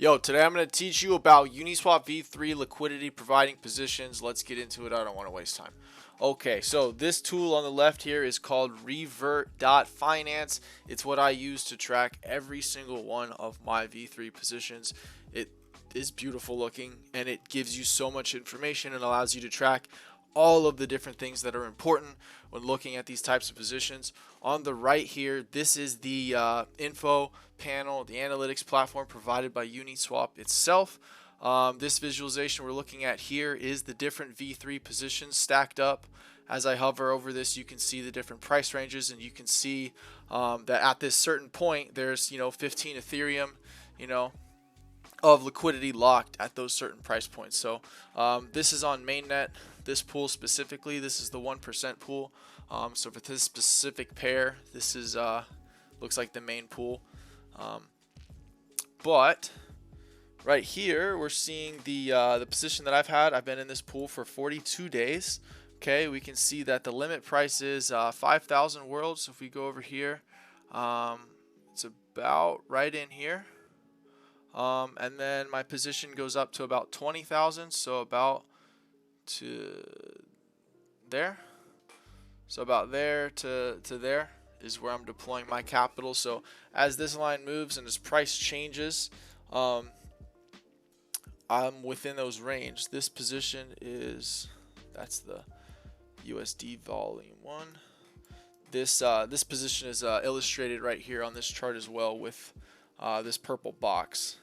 Yo, today I'm going to teach you about Uniswap V3 liquidity providing positions. Let's get into it. I don't want to waste time. Okay, so this tool on the left here is called revert.finance. It's what I use to track every single one of my V3 positions. It is beautiful looking and it gives you so much information and allows you to track all of the different things that are important when looking at these types of positions. On the right here, this is the info panel, the analytics platform provided by Uniswap itself. This visualization we're looking at here is the different V3 positions stacked up. As I hover over this, you can see the different price ranges, and you can see that at this certain point, there's 15 Ethereum, of liquidity locked at those certain price points. So this is on mainnet. This pool specifically, this is the 1% pool. So for this specific pair, this is looks like the main pool. But right here, we're seeing the position that I've had. I've been in this pool for 42 days. Okay, we can see that the limit price is 5,000 worlds. So if we go over here, it's about right in here. And then my position goes up to about 20,000, so about to there. So about there to there is where I'm deploying my capital. So as this line moves and as price changes, I'm within those range. This position that's the USD volume 1. This position is illustrated right here on this chart as well with this purple box.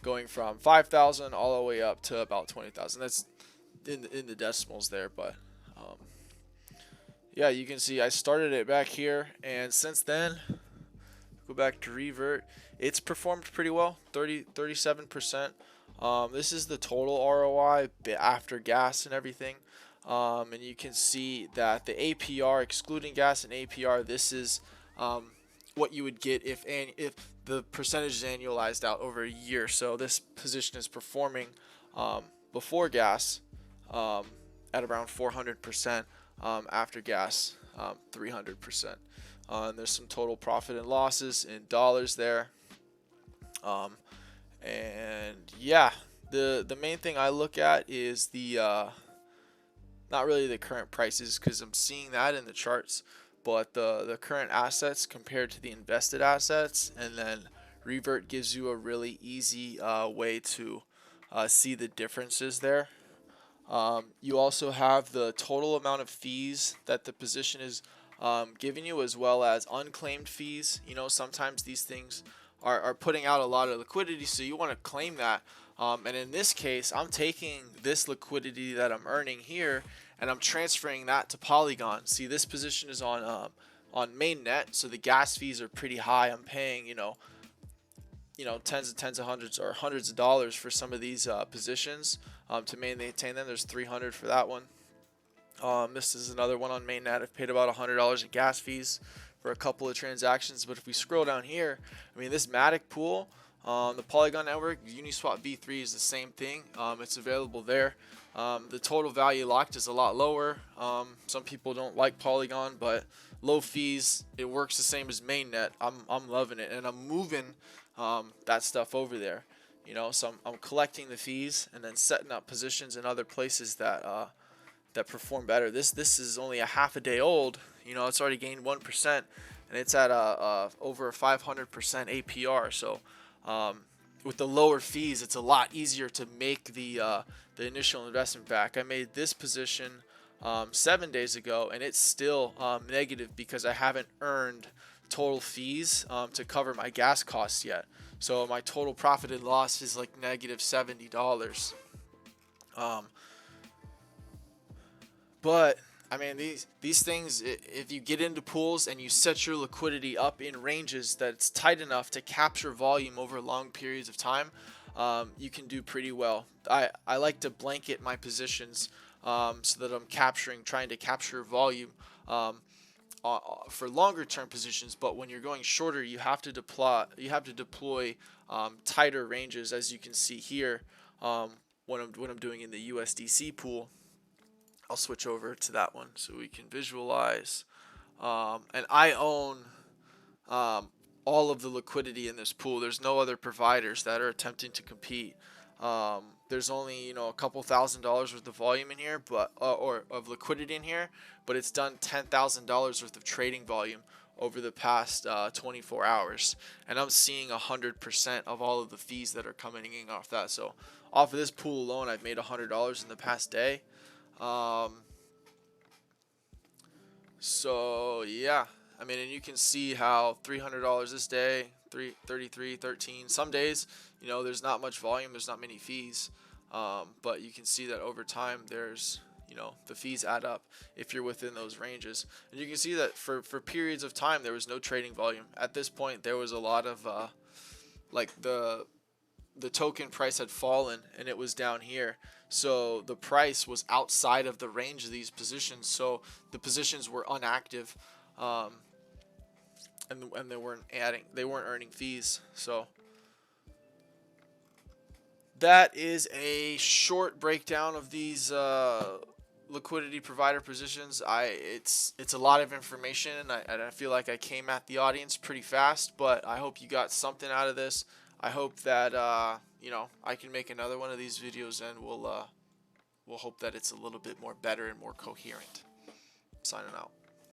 Going from 5,000 all the way up to about 20,000. That's in the decimals there, but yeah, you can see I started it back here, and since then, go back to revert, it's performed pretty well, 37%. This is the total ROI after gas and everything, and you can see that the APR, excluding gas and APR, this is what you would get if the percentage is annualized out over a year. So this position is performing before gas at around 400%, after gas 300%. And there's some total profit and losses in dollars there. And yeah, the main thing I look at is the not really the current prices, because I'm seeing that in the charts, but the current assets compared to the invested assets. And then revert gives you a really easy way to see the differences there. You also have the total amount of fees that the position is giving you, as well as unclaimed fees. Sometimes these things are putting out a lot of liquidity, so you want to claim that. And in this case, I'm taking this liquidity that I'm earning here, and I'm transferring that to Polygon. See, this position is on mainnet, so the gas fees are pretty high. I'm paying, tens of hundreds or hundreds of dollars for some of these positions to maintain them. There's 300 for that one. This is another one on mainnet. I've paid about $100 in gas fees for a couple of transactions. But if we scroll down here, this Matic pool, the Polygon network, Uniswap V3 is the same thing. It's available there. The total value locked is a lot lower. Some people don't like Polygon, but low fees, it works the same as mainnet. I'm loving it, and I'm moving that stuff over there. So I'm collecting the fees and then setting up positions in other places that perform better. This is only a half a day old. It's already gained 1%, and it's at over a 500% APR. So with the lower fees, it's a lot easier to make the initial investment back. I made this position 7 days ago, and it's still negative because I haven't earned total fees to cover my gas costs yet. So my total profit and loss is like negative $70. But these things, if you get into pools and you set your liquidity up in ranges that's tight enough to capture volume over long periods of time, you can do pretty well. I like to blanket my positions so that I'm trying to capture volume for longer term positions. But when you're going shorter, you have to deploy tighter ranges, as you can see here. What I'm doing in the USDC pool. I'll switch over to that one so we can visualize. And I own all of the liquidity in this pool. There's no other providers that are attempting to compete. There's only, a couple $1,000s worth of volume in here, but or of liquidity in here, but it's done $10,000 worth of trading volume over the past 24 hours, and I'm seeing 100% of all of the fees that are coming in off that. So off of this pool alone, I've made $100 in the past day. So yeah, I mean, and you can see how $300 this day, 33, 13. Some days, there's not much volume, there's not many fees, but you can see that over time, there's, the fees add up if you're within those ranges. And you can see that for periods of time, there was no trading volume. At this point, there was a lot of like the token price had fallen and it was down here, so the price was outside of the range of these positions, so the positions were inactive, and they weren't earning fees. So that is a short breakdown of these liquidity provider positions. It's a lot of information, and I feel like I came at the audience pretty fast, but I hope you got something out of this. I hope that I can make another one of these videos, and we'll hope that it's a little bit more better and more coherent. Signing out.